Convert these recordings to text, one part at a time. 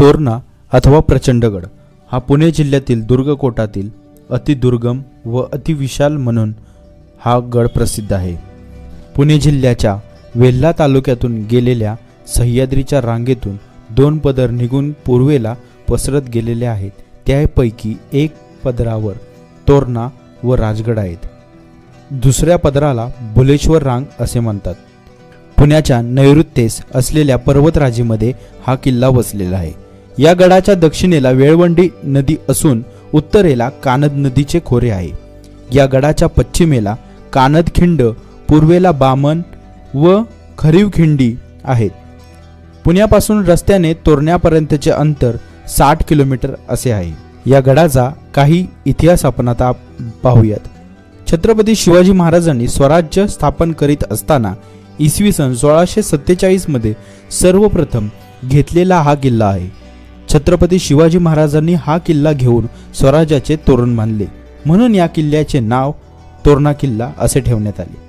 तोरणा अथवा प्रचंडगड हा पुणे जिल्ह्यातील दुर्गकोटातील अतिदुर्गम व अतिविशाल म्हणून हा गड प्रसिद्ध आहे। पुणे जिल्ह्याच्या वेल्हा तालुक्यातून गेलेल्या सह्याद्रीच्या रांगेतून 2 पदर निघून पूर्वेला पसरत गेलेले आहेत। त्यापैकी एक पदरावर तोरणा व राजगड आहेत। दुसऱ्या पदराला भुलेश्वर रांग असे म्हणतात। पुण्याच्या नैऋत्येस असलेल्या पर्वतराजीमध्ये हा किल्ला वसलेला आहे। या गडाच्या दक्षिणेला वेळवंडी नदी असून उत्तरेला कानद नदीचे खोरे आहे। या गडाच्या पश्चिमेला कानद खिंड, पूर्वेला बामण व खरीव खिंडी आहेत। पुण्यापासून रस्त्याने तोरण्यापर्यंतचे अंतर 60 किलोमीटर असे आहे। या गडाचा काही इतिहास आपण आता पाहूयात। छत्रपती शिवाजी महाराजांनी स्वराज्य स्थापन करीत असताना इसवी सन 1647 मध्ये सर्वप्रथम घेतलेला हा किल्ला आहे। छत्रपती शिवाजी महाराजांनी हा किल्ला घेऊन स्वराज्याचे तोरण बांधले, म्हणून या किल्ल्याचे नाव तोरणा किल्ला असे ठेवण्यात आले।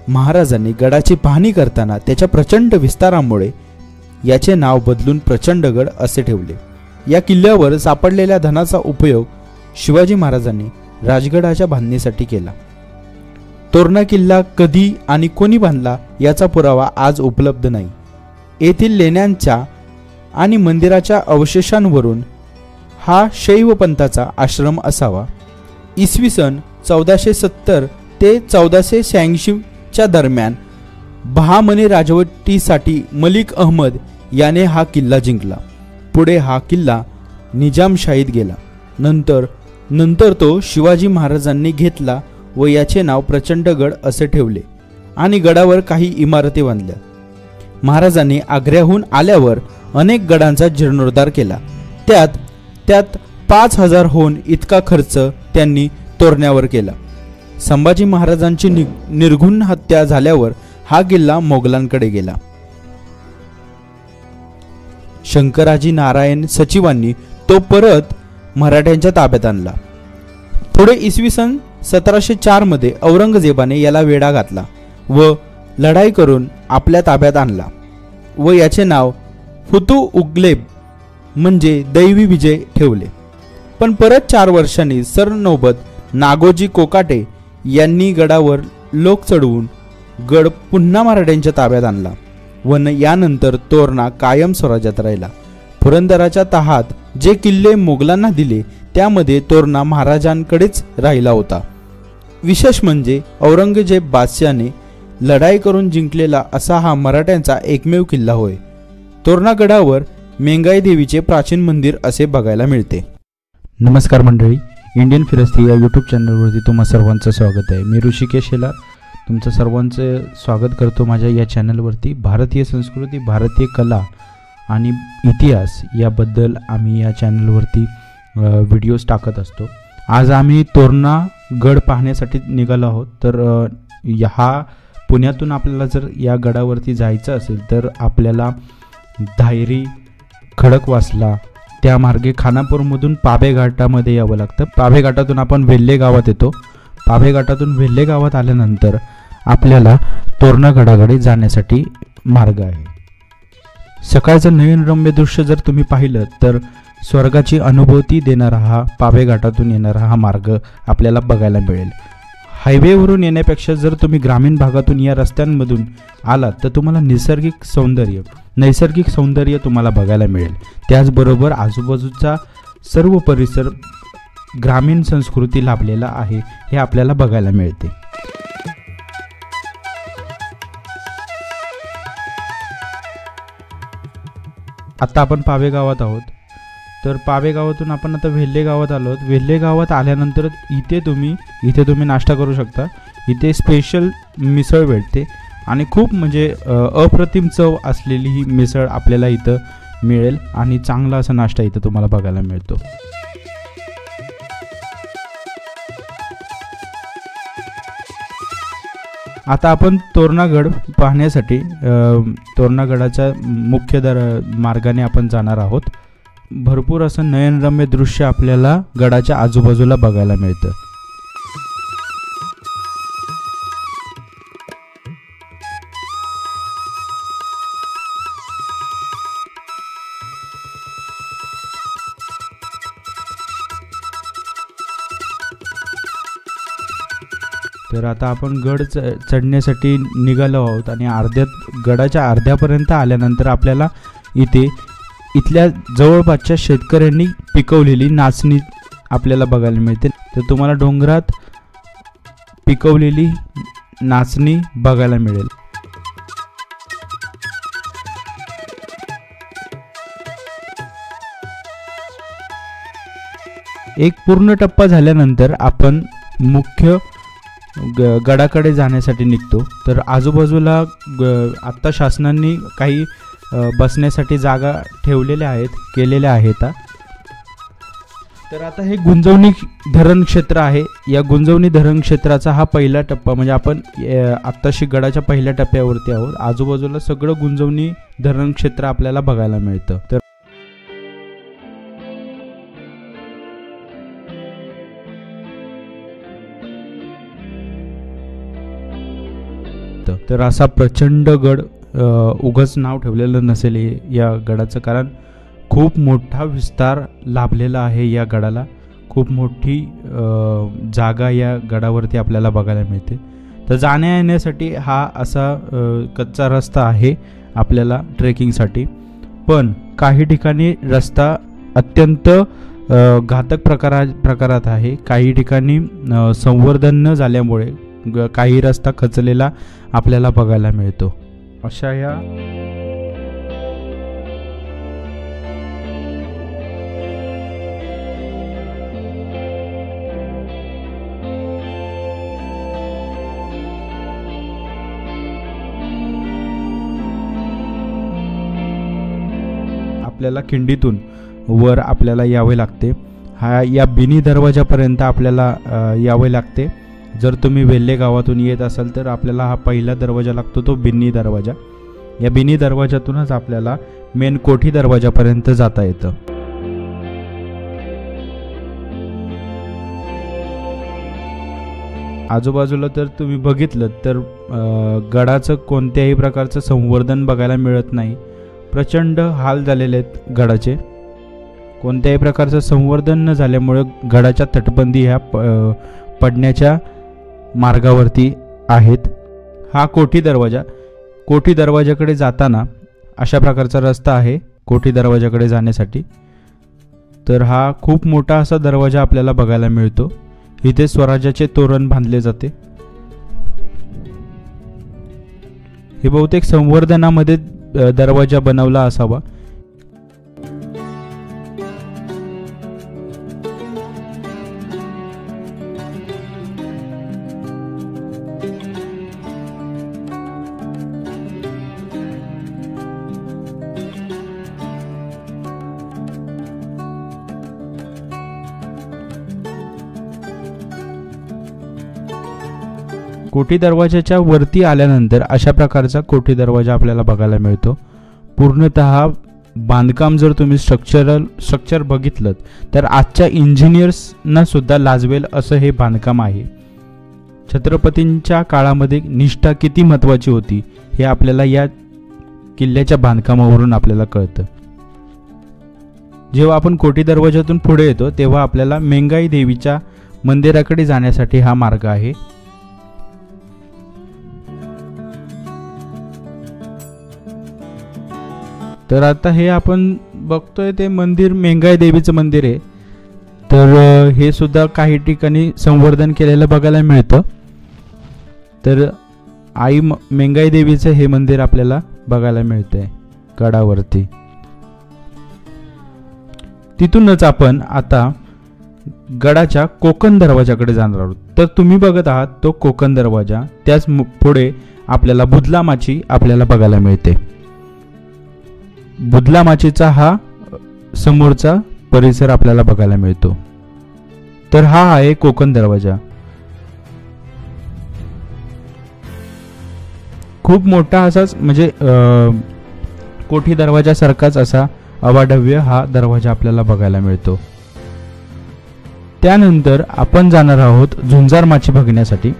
महाराजांनी गडाची पाहणी करताना त्याच्या प्रचंड विस्तारामुळे याचे नाव बदलून प्रचंडगड असे ठेवले। या किल्ल्यावर सापडलेल्या धनाचा उपयोग शिवाजी महाराजांनी राजगडाच्या बांधणीसाठी केला। तोरणा किल्ला कधी आणि कोणी बांधला याचा पुरावा आज उपलब्ध नाही। येथील लेण्यांच्या आणि मंदिराच्या अवशेषांवरून हा शैव पंथाचा आश्रम असावा। इसवी सन 1470 ते 1486 च्या दरम्यान बहामनी राजवटीसाठी मलिक अहमद याने हा किल्ला जिंकला। पुढे हा किल्ला निजामशाहीत गेला। नंतर तो शिवाजी महाराजांनी घेतला व याचे नाव प्रचंडगड असे ठेवले आणि गडावर काही इमारती बांधल्या। महाराजांनी आग्र्याहून आल्यावर अनेक गडांचा जीर्णोद्धार केला। त्यात 5000 होन इतका खर्च त्यांनी तोरण्यावर केला। संभाजी महाराजांची निर्घृण हत्या झाल्यावर हा किल्ला मोगलांकडे गेला। शंकराजी नारायण सचिवांनी तो परत मराठ्यांच्या ताब्यात आणला। पुढे इसवी सन 1704 मध्ये औरंगजेबाने याला वेढा घातला व लढाई करून आपल्या ताब्यात आणला व याचे नाव फुतू उगलेब म्हणजे दैवी विजय ठेवले। पण परत 4 वर्षांनी सरनौबत नागोजी कोकाटे यांनी गडावर लोक चढवून गड पुन्हा मराठ्यांच्या ताब्यात आणला व यानंतर तोरणा कायम स्वराज्यात राहिला। पुरंदराच्या तहात जे किल्ले मोगलांना दिले त्यामध्ये तोरणा महाराजांकडेच राहिला होता। विशेष म्हणजे औरंगजेब बादशाहने लढाई करून जिंकलेला असा हा मराठ्यांचा एकमेव किल्ला होय। तोरणा गडावर मेंगाई देवीचे प्राचीन मंदिर असे बघायला मिळते। नमस्कार मंडळी, इंडियन फिरस्ती या यूट्यूब चॅनलवरती तुम्हा सर्वांचं स्वागत आहे। मी ऋषिकेश शेलार तुमचं सर्वांचं स्वागत करतो माझ्या या चॅनलवरती। भारतीय संस्कृती, भारतीय कला आणि इतिहास याबद्दल आम्ही या चॅनलवरती व्हिडिओज टाकत असतो। आज आम्ही तोरणा गड पाहण्यासाठी निघालो आहोत। तर हा पुण्यातून आपल्याला जर या गडावरती जायचं असेल तर आपल्याला धायरी, खडकवासला त्या मार्गे खानापूरमधून पाभे घाटामध्ये यावं लागतं। पाभे घाटातून आपण वेल्हे गावात येतो। पाभे घाटातून वेल्हे गावात आल्यानंतर आपल्याला तोरणा गडाकडे जाण्यासाठी मार्ग आहे। सकाळचं नयनरम्य दृश्य जर तुम्ही पाहिलं तर स्वर्गाची अनुभूती देणारा हा पाभे घाटातून येणारा हा मार्ग आपल्याला बघायला मिळेल। हायवेवरून येण्यापेक्षा जर तुम्ही ग्रामीण भागातून या रस्त्यांमधून आलात तर तुम्हाला नैसर्गिक सौंदर्य तुम्हाला बघायला मिळेल। त्याचबरोबर आजूबाजूचा सर्व परिसर ग्रामीण संस्कृती लाभलेला आहे हे आपल्याला बघायला मिळते। आता आपण पाभे गावात आहोत। तर पाभे गावातून आपण आता वेल्हे गावात आलो आहोत। वेल्हे गावात आल्यानंतर इथे तुम्ही नाश्ता करू शकता। इथे स्पेशल मिसळ भेटते आणि खूप म्हणजे अप्रतिम चव असलेली ही मिसळ आपल्याला इथं मिळेल आणि चांगला असा नाश्ता इथं तुम्हाला बघायला मिळतो। आता आपण तोरणागड पाहण्यासाठी तोरणागडाच्या मुख्य मार्गाने आपण जाणार आहोत। भरपूर असं नयनरम्य दृश्य आपल्याला गडाच्या आजूबाजूला बघायला मिळतं। तर आता आपण गड चढण्यासाठी निघालो आहोत आणि गडाच्या अर्ध्यापर्यंत आल्यानंतर आपल्याला इथल्या जवळपासच्या शेतकऱ्यांनी पिकवलेली नाचणी आपल्याला बघायला मिळते. तर तुम्हाला डोंगरात पिकवलेली नाचणी बघायला मिळेल. एक पूर्ण टप्पा झाल्यानंतर आपण मुख्य गडाकडे जाण्यासाठी निघतो. तर आजूबाजूला आत्ता शासनाने काही बसण्यासाठी जागा केलेल्या आहेत. तर आता हे गुंजवणी धरण क्षेत्र आहे. या गुंजवणी धरण क्षेत्राचा हा पहिला टप्पा, म्हणजे आपण आत्ताशी गडाच्या पहिल्या टप्प्यावरती आहोत. आजूबाजूला सगळं गुंजवणी धरण क्षेत्र आपल्याला बघायला मिळतं. तर असा प्रचंड गड, उगाच नाव ठेवलेलं नसेल या गडाचं, कारण खूप मोठा विस्तार लाभलेला आहे या गडाला. खूप मोठी जागा या गडावरती आपल्याला बघायला मिळते. तर जाण्या येण्यासाठी हा असा कच्चा रस्ता आहे आपल्याला ट्रेकिंगसाठी. पण काही ठिकाणी रस्ता अत्यंत घातक प्रकारात आहे. काही ठिकाणी संवर्धन न झाल्यामुळे काही रस्ता खचलेला आपल्याला बघायला मिळतो. अशा या आपल्याला खिंडीतून वर आपल्याला यावे लागते. या बिनी दरवाजापर्यंत आपल्याला यावे लागते. जर तुम्ही वेल्हे गावातून येत असाल तर आपल्याला हा पहिला दरवाजा लागतो, तो बिन्नी दरवाजा. या बिन्नी दरवाजातूनच आपल्याला मेन कोठी दरवाजापर्यंत जाता येतं. आजूबाजूला तर तुम्ही बघितलं तर गडाचं कोणत्याही प्रकारचं संवर्धन बघायला मिळत नाही. प्रचंड हाल झालेले आहेत गडाचे. कोणत्याही प्रकारचं संवर्धन न झाल्यामुळे गडाच्या तटबंदी ह्या पडण्याच्या मार्गावरती आहेत. हा कोठी दरवाजाकडे जाताना अशा प्रकारचा रस्ता आहे कोठी दरवाजाकडे जाण्यासाठी. तर हा खूप मोठा असा दरवाजा आपल्याला बघायला मिळतो. इथे स्वराज्याचे तोरण बांधले जाते. हे बहुतेक संवर्धनामध्ये दरवाजा बनवला असावा. कोठी दरवाजाच्या वरती आल्यानंतर अशा प्रकारचा कोठी दरवाजा आपल्याला बघायला मिळतो. पूर्णतः बांधकाम जर तुम्ही स्ट्रक्चर बघितलं तर आजच्या इंजिनियर्सना सुद्धा लाजवेल असं हे बांधकाम आहे. छत्रपतींच्या काळामध्ये निष्ठा किती महत्त्वाची होती हे आपल्याला या किल्ल्याच्या बांधकामावरून आपल्याला कळतं. जेव्हा आपण कोठी दरवाजातून पुढे येतो तेव्हा आपल्याला मेंगाई देवीच्या मंदिराकडे जाण्यासाठी हा मार्ग आहे. तर आता हे आपण बघतोय ते मंदिर मेंगाई देवीचं मंदिर आहे. तर हे सुद्धा काही ठिकाणी संवर्धन केलेलं बघायला मिळतं. तर आई मेंगाई देवीचं हे मंदिर आपल्याला बघायला मिळतंय गडावरती. तिथूनच आपण आता गडाच्या कोकण दरवाजाकडे जाणार आहोत. तर तुम्ही बघत आहात तो कोकण दरवाजा. त्याच पुढे आपल्याला बुदलामाची आपल्याला बघायला मिळते. बुदलामाचीचा हा समोरचा परिसर आपल्याला बघायला मिळतो. तर हा आहे कोकण दरवाजा. खूप मोठा असाच म्हणजे कोठी दरवाजासारखाच असा अवाढव्य हा दरवाजा आपल्याला बघायला मिळतो. त्यानंतर आपण जाणार आहोत झुंजार माची बघण्यासाठी.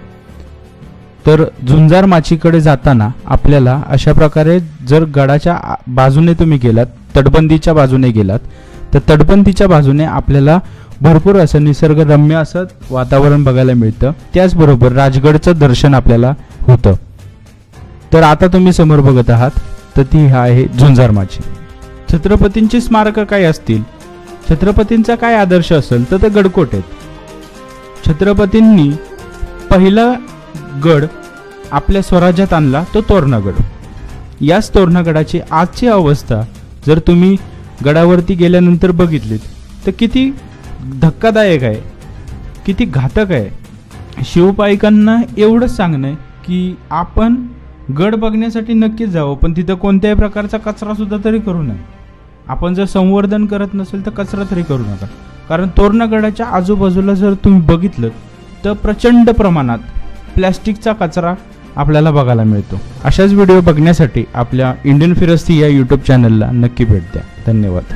तर झुंजार माचीकडे जाताना आपल्याला अशा प्रकारे जर गडाच्या बाजूने तुम्ही गेलात, तटबंदीच्या बाजूने गेलात, तर तटबंदीच्या बाजूने आपल्याला भरपूर असं निसर्गरम्य असं वातावरण बघायला मिळतं. त्याचबरोबर राजगडचं दर्शन आपल्याला होतं. तर आता तुम्ही समोर बघत आहात तर ती आहे झुंजारमाची. छत्रपतींची स्मारकं काय असतील, छत्रपतींचा काय आदर्श असेल तर ते गडकोट आहेत. छत्रपतींनी पहिला गड आपल्या स्वराज्यात आणला तो तोरणागड. याच तोरणागडाची आजची अवस्था जर तुम्ही गडावरती गेल्यानंतर बघितलीत तर किती धक्कादायक आहे, किती घातक आहे. शिवपाईकांना एवढंच सांगणं आहे की आपण गड बघण्यासाठी नक्कीच जावं, पण तिथं कोणत्याही प्रकारचा कचरा सुद्धा तरी करू नये. आपण जर संवर्धन करत नसेल तर कचरा तरी करू नका. कारण तोरणागडाच्या आजूबाजूला जर तुम्ही बघितलं तर प्रचंड प्रमाणात प्लॅस्टिकचा कचरा आपल्याला बघायला मिळतो. अशाच व्हिडिओ बघण्यासाठी आपल्या इंडियन फिरस्ती या यूट्यूब चॅनलला नक्की भेट द्या. धन्यवाद.